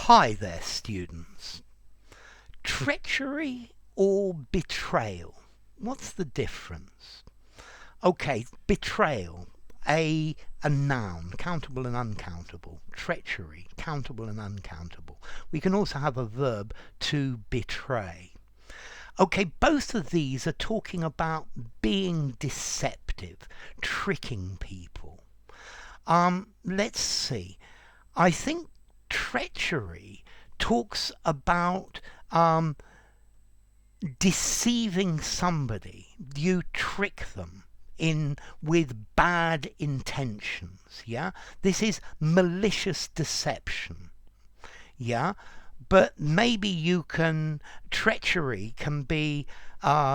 Hi there, students. Treachery or betrayal? What's the difference? Okay, betrayal, a noun, countable and uncountable. Treachery, countable and uncountable. We can also have a verb, to betray. Okay, both of these are talking about being deceptive, tricking people. Let's see. I think treachery talks about deceiving somebody. You trick them in with bad intentions. Yeah, this is malicious deception. Yeah, but maybe treachery can be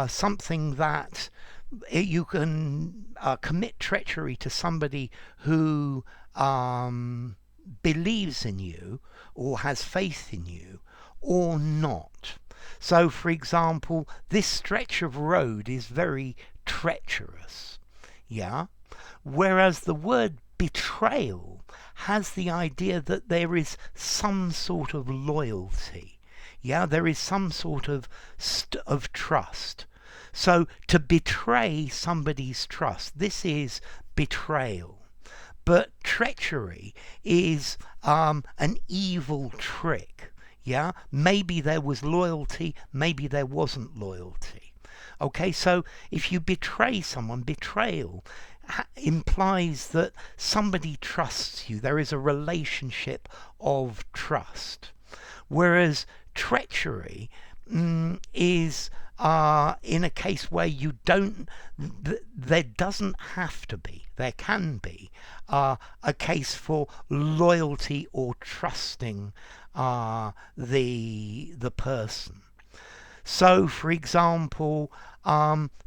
something that you can commit treachery to somebody who believes in you or has faith in you or not. So, for example, this stretch of road is very treacherous. Yeah? Whereas the word betrayal has the idea that there is some sort of loyalty. Yeah, there is some sort of trust. So to betray somebody's trust, this is betrayal. But treachery is an evil trick. Yeah, maybe there was loyalty, maybe there wasn't loyalty. Okay, so if you betray someone, betrayal implies that somebody trusts you. There is a relationship of trust. Whereas treachery is in a case where you don't, there doesn't have to be, there can be a case for loyalty or trusting the person. So, for example,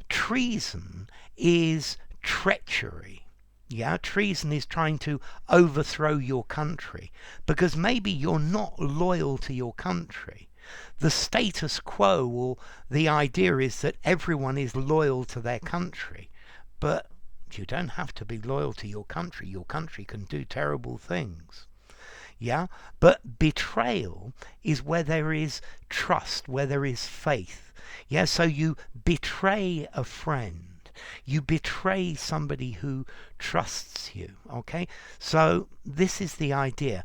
treason is treachery. Yeah, treason is trying to overthrow your country because maybe you're not loyal to your country. The status quo, or the idea is that everyone is loyal to their country, but you don't have to be loyal to your country. Your country can do terrible things. Yeah, but betrayal is where there is trust, where there is faith. Yeah, so you betray a friend. You betray somebody who trusts you. Okay, so this is the idea.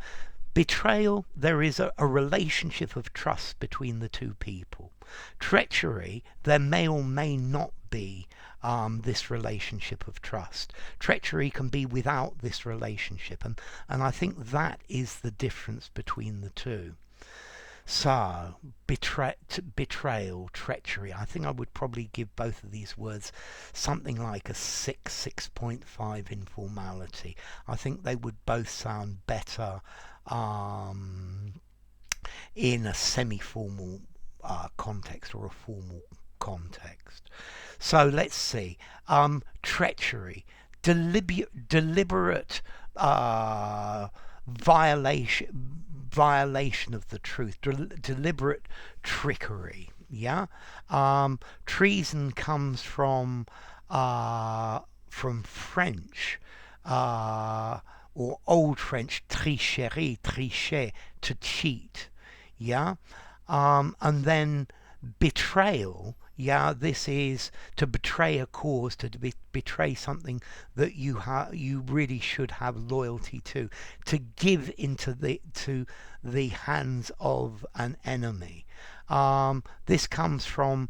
Betrayal, there is a relationship of trust between the two people. Treachery, there may or may not be this relationship of trust. Treachery can be without this relationship, and I think that is the difference between the two. So, betrayal, treachery. I think I would probably give both of these words something like a 6.5 in formality. I think they would both sound better in a semi-formal context or a formal context. So let's see. Treachery, deliberate violation of the truth, deliberate trickery. Yeah. Treason comes from French. Or Old French, tricherie, tricher, to cheat. Yeah. And then betrayal. Yeah, this is to betray a cause, to betray something that you really should have loyalty to give into the hands of an enemy. This comes from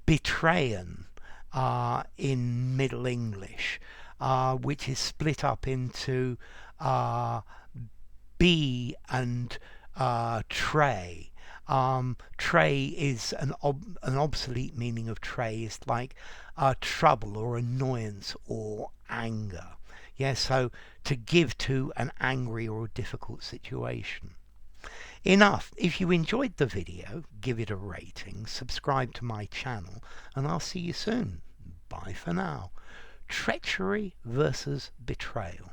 betrayen in Middle English, which is split up into be and tray. Tray is an obsolete meaning of tray is like trouble or annoyance or anger. Yeah, so to give to an angry or a difficult situation. Enough. If you enjoyed the video, give it a rating, subscribe to my channel, and I'll see you soon. Bye for now. Treachery versus betrayal.